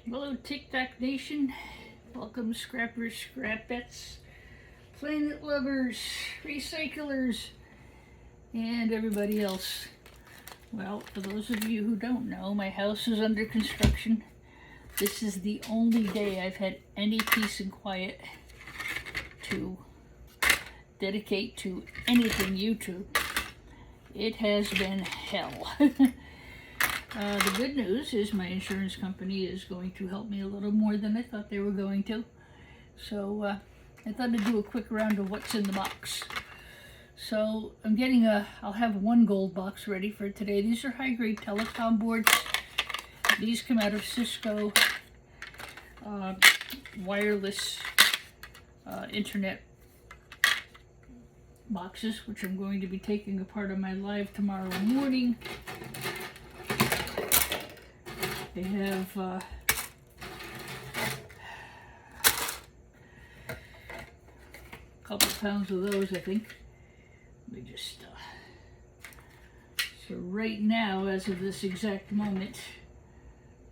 Hello TikTok Nation, welcome scrappers, scrapettes, planet lovers, recyclers, and everybody else. Well, for those of you who don't know, my house is under construction. This is the only day I've had any peace and quiet to dedicate to anything YouTube. It has been hell. The good news is my insurance company is going to help me a little more than I thought they were going to. So I thought I'd do a quick round of what's in the box. So I'll have one gold box ready for today. These are high-grade telecom boards. These come out of Cisco wireless internet boxes, which I'm going to be taking apart on my live tomorrow morning. They have a couple pounds of those, I think. Let me just, so right now, as of this exact moment,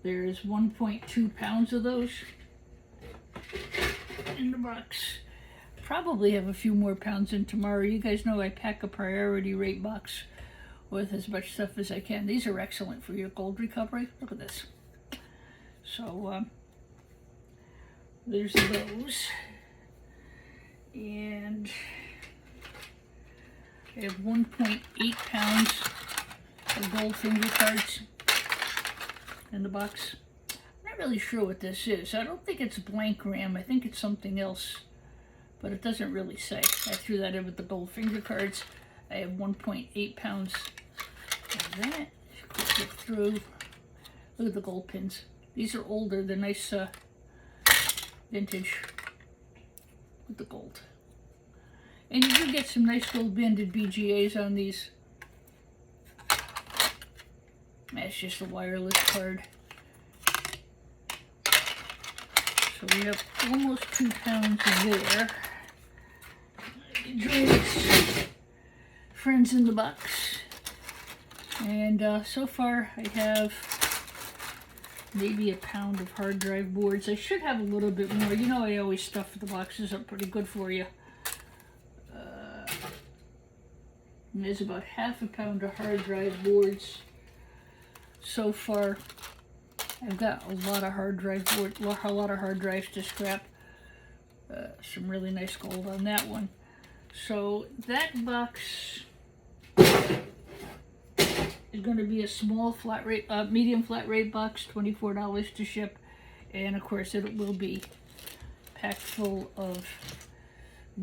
there's 1.2 pounds of those in the box. Probably have a few more pounds in tomorrow. You guys know I pack a priority rate box with as much stuff as I can. These are excellent for your gold recovery. Look at this. So there's those, and I have 1.8 pounds of gold finger cards in the box. I'm not really sure what this is. I don't think it's blank RAM. I think it's something else, but it doesn't really say. I threw that in with the gold finger cards. I have 1.8 pounds of that. Click through. Look at the gold pins. These are older. They're nice vintage with the gold. And you do get some nice gold banded BGAs on these. That's just a wireless card. So we have almost 2 pounds there. Drinks, friends in the box. And so far I have maybe a pound of hard drive boards. I should have a little bit more. You know I always stuff the boxes up pretty good for you. And there's about half a pound of hard drive boards. So far, I've got a lot of hard drive board, a lot of hard drives to scrap. Some really nice gold on that one. So that box is going to be a small flat rate, medium flat rate box, $24 to ship, and of course it will be packed full of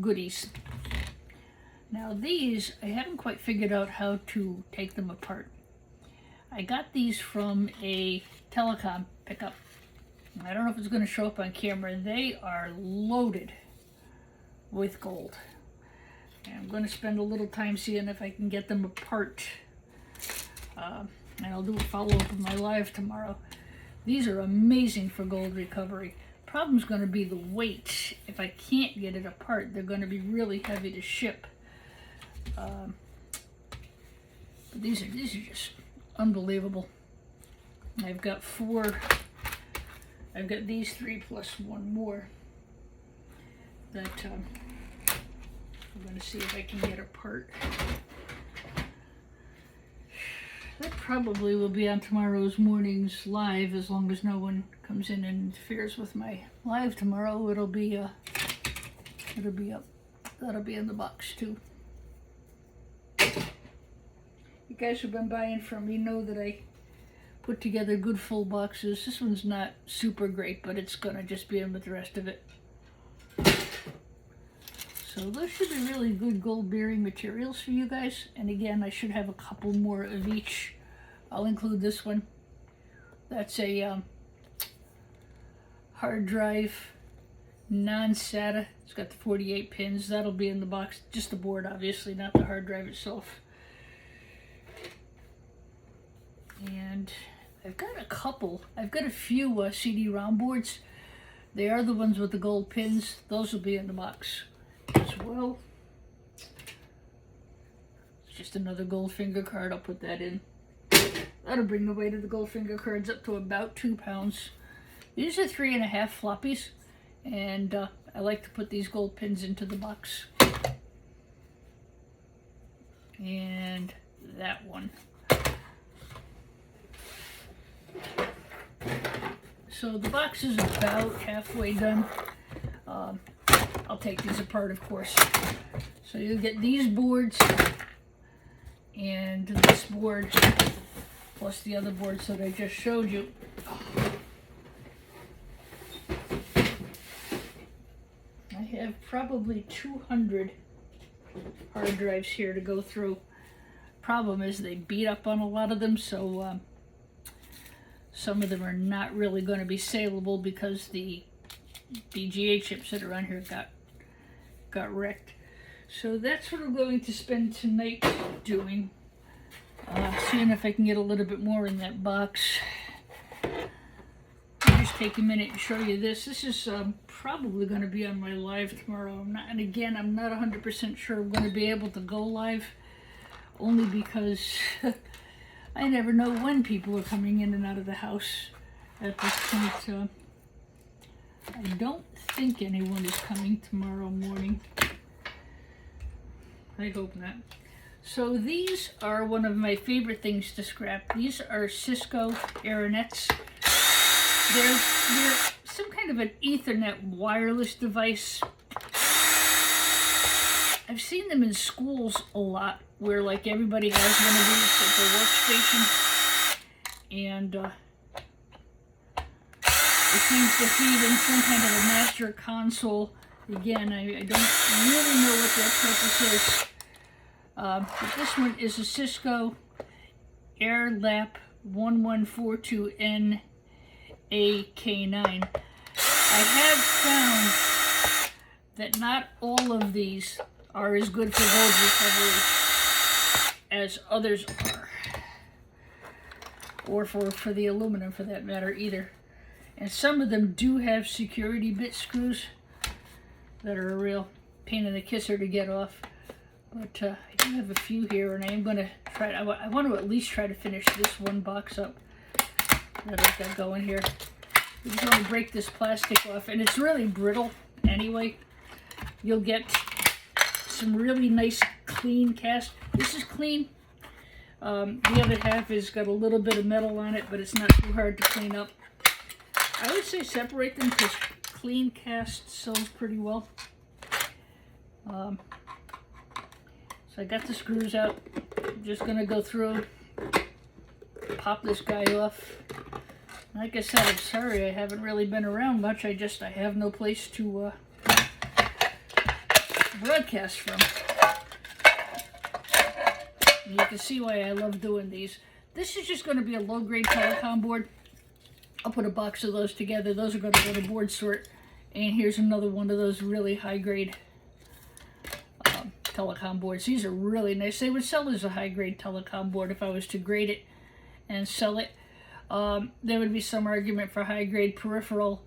goodies. Now these, I haven't quite figured out how to take them apart. I got these from a telecom pickup. I don't know if it's going to show up on camera. They are loaded with gold. And I'm going to spend a little time seeing if I can get them apart. And I'll do a follow-up of my live tomorrow. These are amazing for gold recovery. Problem's going to be the weight. If I can't get it apart, they're going to be really heavy to ship. But these are just unbelievable. I've got these 3 plus one more that I'm going to see if I can get apart. That probably will be on tomorrow's morning's live, as long as no one comes in and interferes with my live tomorrow. It'll be up. That'll be in the box too. You guys who've been buying from me know that I put together good full boxes. This one's not super great, but it's gonna just be in with the rest of it. So those should be really good gold bearing materials for you guys. And again, I should have a couple more of each. I'll include this one. That's a hard drive, non-SATA. It's got the 48 pins. That'll be in the box. Just the board, obviously, not the hard drive itself. And I've got a few CD-ROM boards. They are the ones with the gold pins. Those will be in the box as well. It's just another gold finger card. I'll put that in. That'll bring the weight of the gold finger cards up to about 2 pounds. These are 3.5 floppies, and I like to put these gold pins into the box. And that one. So the box is about halfway done. I'll take these apart, of course. So you'll get these boards and this board plus the other boards that I just showed you. I have probably 200 hard drives here to go through. Problem is they beat up on a lot of them, so some of them are not really going to be saleable because the BGA chips that are on here got wrecked. So that's what I'm going to spend tonight doing. Seeing if I can get a little bit more in that box. I'll just take a minute and show you this. This is probably going to be on my live tomorrow. I'm not 100% sure I'm going to be able to go live, only because I never know when people are coming in and out of the house at this point. I don't think anyone is coming tomorrow morning. I hope not. So these are one of my favorite things to scrap. These are Cisco Aeronets. They're some kind of an Ethernet wireless device. I've seen them in schools a lot, where like everybody has one of these at their workstation, and it seems to feed in some kind of a master console. Again, I don't really know what their purpose is. But this one is a Cisco AirLap 1142N AK9. I have found that not all of these are as good for gold recovery as others are. Or for the aluminum, for that matter, either. And some of them do have security bit screws that are a real pain in the kisser to get off. But I do have a few here, and I am going to try. I want to at least try to finish this one box up that I've got going here. I'm just going to break this plastic off, and it's really brittle anyway. You'll get some really nice clean cast. This is clean. The other half has got a little bit of metal on it, but it's not too hard to clean up. I would say separate them because clean cast sells pretty well. So I got the screws out. I'm just going to go through, pop this guy off. Like I said, I'm sorry I haven't really been around much. I have no place to broadcast from. And you can see why I love doing these. This is just going to be a low-grade telecom board. I'll put a box of those together. Those are going to go to board sort. And here's another one of those really high-grade telecom boards. These are really nice. They would sell as a high-grade telecom board if I was to grade it and sell it. There would be some argument for high-grade peripheral.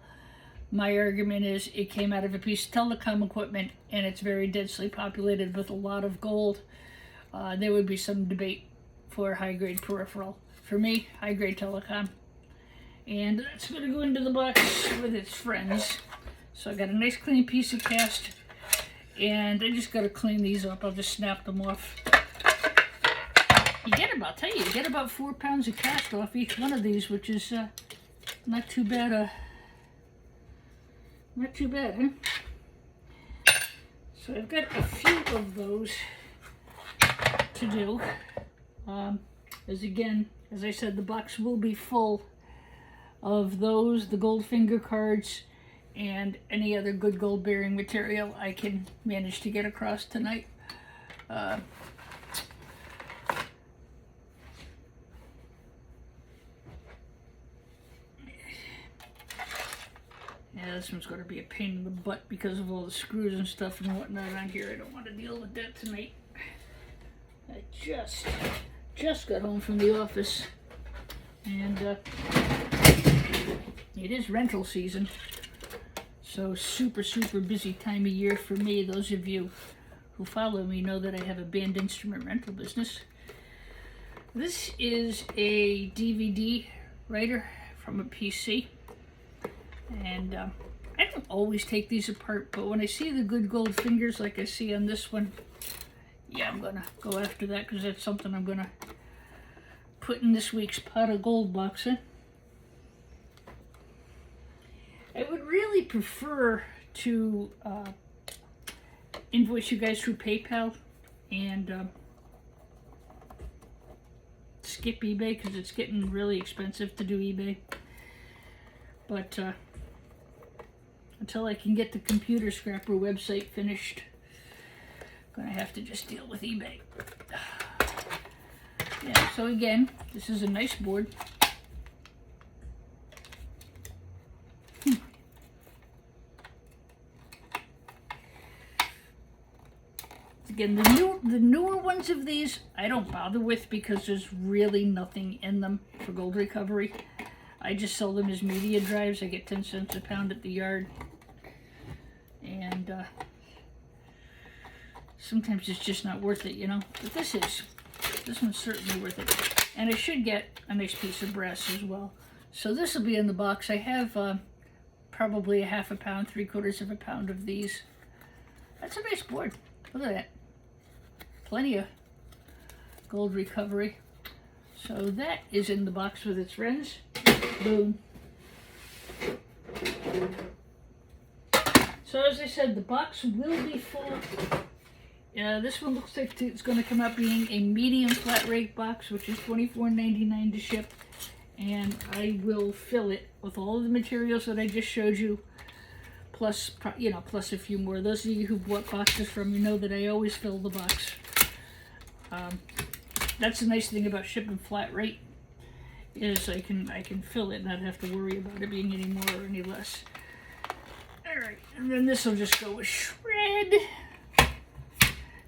My argument is it came out of a piece of telecom equipment and it's very densely populated with a lot of gold. There would be some debate for high-grade peripheral. For me, high-grade telecom. And that's going to go into the box with its friends. So I got a nice clean piece of cast. And I just got to clean these up. I'll just snap them off. You get about 4 pounds of cast off each one of these, which is not too bad. Not too bad, huh? So I've got a few of those to do. As I said, the box will be full of those, the gold finger cards, and any other good gold bearing material I can manage to get across tonight. Yeah, this one's going to be a pain in the butt because of all the screws and stuff and whatnot on here. I don't want to deal with that tonight. I just got home from the office, and it is rental season. So super busy time of year for me. Those of you who follow me know that I have a band instrument rental business. This is a DVD writer from a PC. And I don't always take these apart, but when I see the good gold fingers like I see on this one, yeah, I'm gonna go after that because that's something I'm gonna put in this week's pot of gold boxing. I would really prefer to invoice you guys through PayPal and skip eBay because it's getting really expensive to do eBay. But until I can get the computer scrapper website finished, I'm gonna have to just deal with eBay. Yeah, so again, this is a nice board. Again, the newer ones of these I don't bother with because there's really nothing in them for gold recovery. I just sell them as media drives. I get 10 cents a pound at the yard. And sometimes it's just not worth it, you know. But this one's certainly worth it. And I should get a nice piece of brass as well. So this will be in the box. I have probably a half a pound, 3/4 of a pound of these. That's a nice board. Look at that. Plenty of gold recovery. So that is in the box with its friends. Boom. So as I said, the box will be full. This one looks like it's going to come out being a medium flat rate box, which is $24.99 to ship. And I will fill it with all of the materials that I just showed you, plus, you know, plus a few more. Those of you who bought boxes from me know that I always fill the box. That's the nice thing about shipping flat rate, is I can fill it and not have to worry about it being any more or any less. Alright, and then this will just go with shred.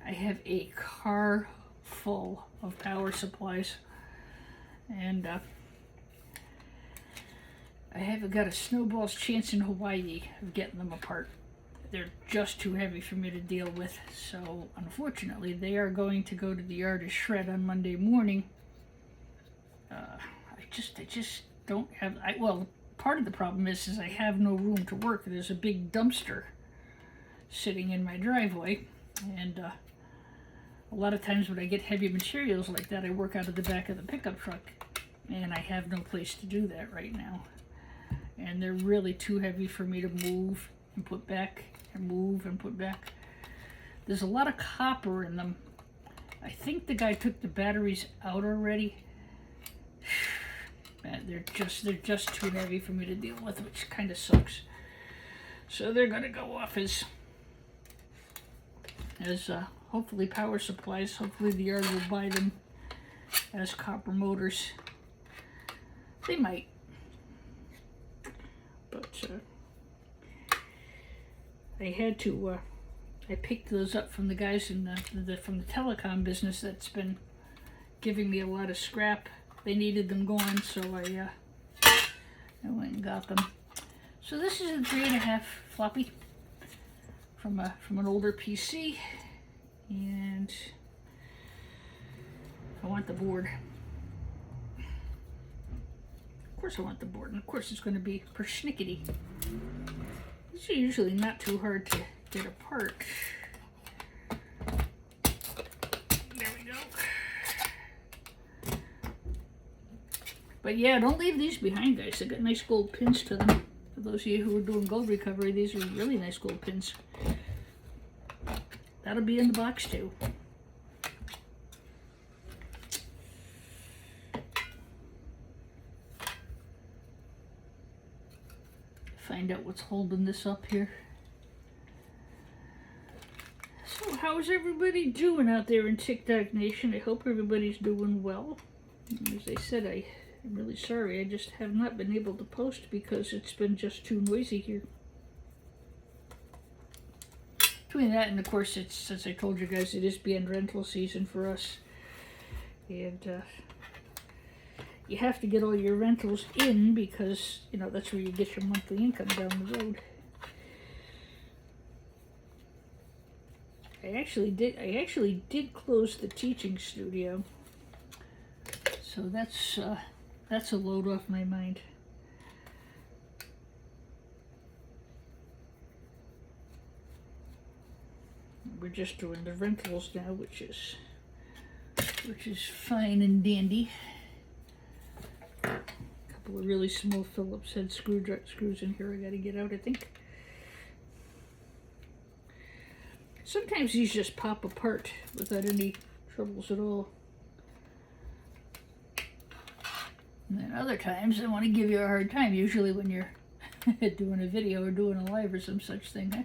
I have a car full of power supplies, and I haven't got a snowball's chance in Hawaii of getting them apart. They're just too heavy for me to deal with, so unfortunately they are going to go to the yard to shred on Monday morning. I just don't have, well, part of the problem is I have no room to work. There's a big dumpster sitting in my driveway, and a lot of times when I get heavy materials like that, I work out of the back of the pickup truck, and I have no place to do that right now. And they're really too heavy for me to move and put back, and move and put back. There's a lot of copper in them. I think the guy took the batteries out already. They're just too heavy for me to deal with, which kind of sucks. So they're gonna go off as hopefully power supplies. Hopefully the yard will buy them as copper motors. They might, but I had to. I picked those up from the guys from the telecom business that's been giving me a lot of scrap. They needed them gone, so I went and got them. So this is a 3.5 floppy from an older PC, and I want the board. Of course I want the board, and of course it's going to be persnickety. These are usually not too hard to get apart. There we go. But yeah, don't leave these behind, guys. They got nice gold pins to them. For those of you who are doing gold recovery, these are really nice gold pins. That'll be in the box too. Find out what's holding this up here. So how's everybody doing out there in TikTok Nation? I hope everybody's doing well. As I said, I'm really sorry. I just have not been able to post because it's been just too noisy here. Between that and of course, it's, as I told you guys, it is band rental season for us. And you have to get all your rentals in because, you know, that's where you get your monthly income down the road. I actually did close the teaching studio. So that's a load off my mind. we're just doing the rentals now, which is fine and dandy. A couple of really small Phillips head screws in here I gotta get out, I think. Sometimes these just pop apart without any troubles at all. And then other times I want to give you a hard time, usually when you're doing a video or doing a live or some such thing. Huh?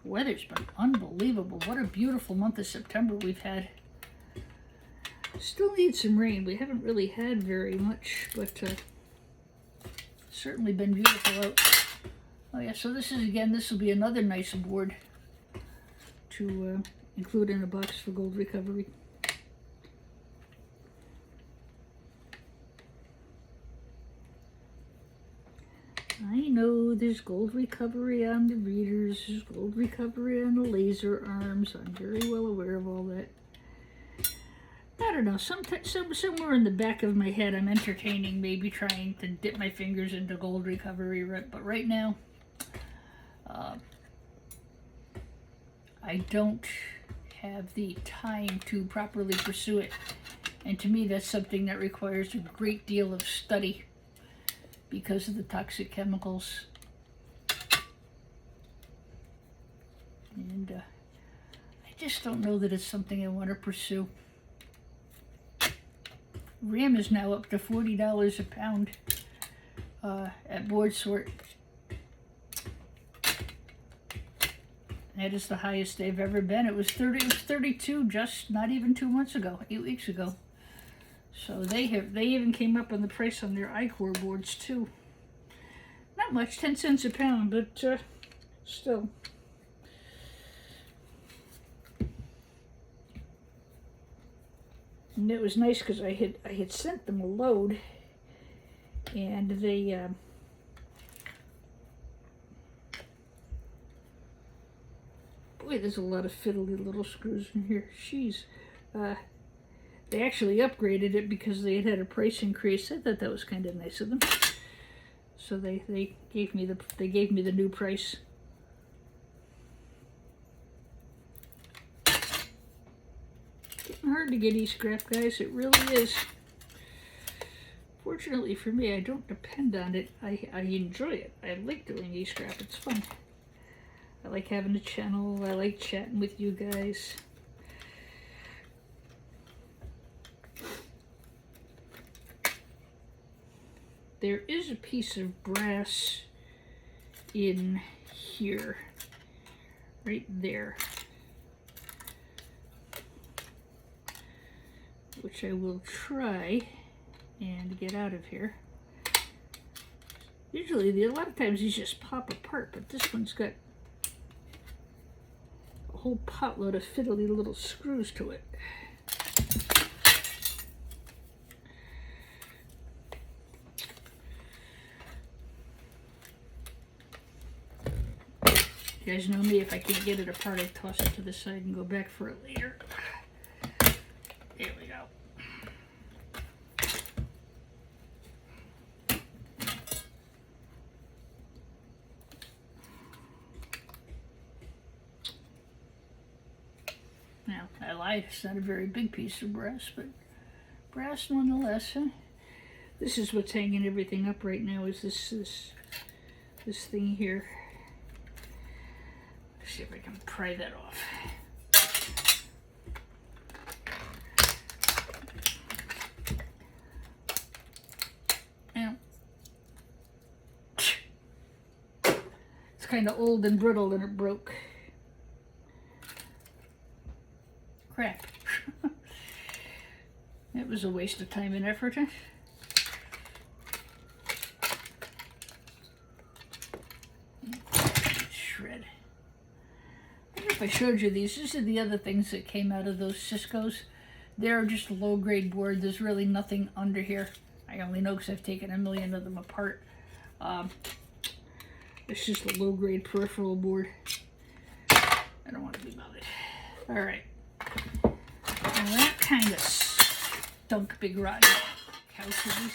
Weather's been unbelievable. What a beautiful month of September we've had. Still need some rain. We haven't really had very much, but certainly been beautiful out. Oh yeah, so this will be another nice board to include in a box for gold recovery. I know there's gold recovery on the readers, there's gold recovery on the laser arms. I'm very well aware of all that. I don't know, somewhere in the back of my head I'm entertaining maybe trying to dip my fingers into gold recovery, but right now I don't have the time to properly pursue it. And to me that's something that requires a great deal of study because of the toxic chemicals. And I just don't know that it's something I want to pursue. RAM is now up to $40 a pound at board sort. That is the highest they've ever been. It was 32 just not even 2 months ago, 8 weeks ago. So they even came up on the price on their iCore boards too. Not much, 10 cents a pound, but still. And it was nice because I had sent them a load, and they boy, there's a lot of fiddly little screws in here. Jeez. They actually upgraded it because they had a price increase. I thought that was kind of nice of them. So they gave me the new price. Getting hard to get e-scrap, guys. It really is. Fortunately for me, I don't depend on it. I enjoy it. I like doing e-scrap. It's fun. I like having a channel. I like chatting with you guys. There is a piece of brass in here, right there, which I will try and get out of here. Usually, a lot of times these just pop apart, but this one's got a whole potload of fiddly little screws to it. You guys know me, if I can't get it apart, I toss it to the side and go back for it later. There we go. Now, I lied, it's not a very big piece of brass, but brass nonetheless. Huh? This is what's hanging everything up right now, is this thing here. Let's see if I can pry that off. Now, it's kind of old and brittle and it broke. Crap. It was a waste of time and effort. Huh? Shred. If I showed you these are the other things that came out of those Cisco's. They're just a low-grade board. There's really nothing under here. I only know because I've taken a million of them apart. It's just a low-grade peripheral board. I don't want to be bothered. All right. Well, that kind of stunk, big rotten couches.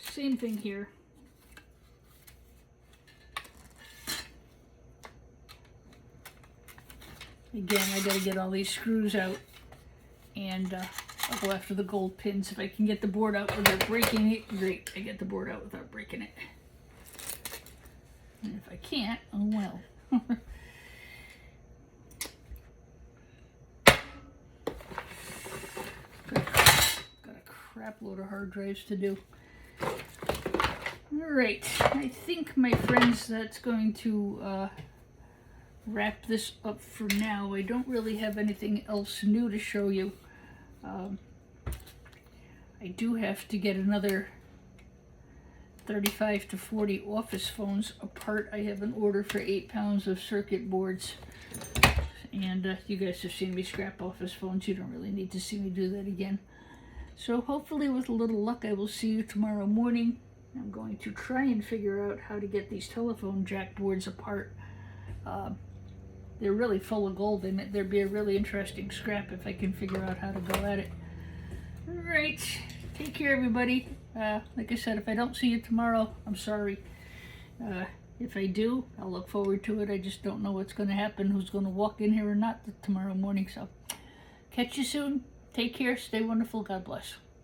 Same thing here. Again, I gotta get all these screws out, and I'll go after the gold pins. If I can get the board out without breaking it, great. I get the board out without breaking it. And if I can't, oh well. Got a crap load of hard drives to do. Alright, I think, my friends, that's going to wrap this up for now. I don't really have anything else new to show you. I do have to get another 35 to 40 office phones apart. I have an order for 8 pounds of circuit boards. And you guys have seen me scrap office phones. You don't really need to see me do that again. So hopefully with a little luck I will see you tomorrow morning. I'm going to try and figure out how to get these telephone jack boards apart. They're really full of gold in it. There'd be a really interesting scrap if I can figure out how to go at it. Alright, take care everybody. Like I said, if I don't see you tomorrow, I'm sorry. If I do, I'll look forward to it. I just don't know what's going to happen, who's going to walk in here or not tomorrow morning. So, catch you soon. Take care. Stay wonderful. God bless.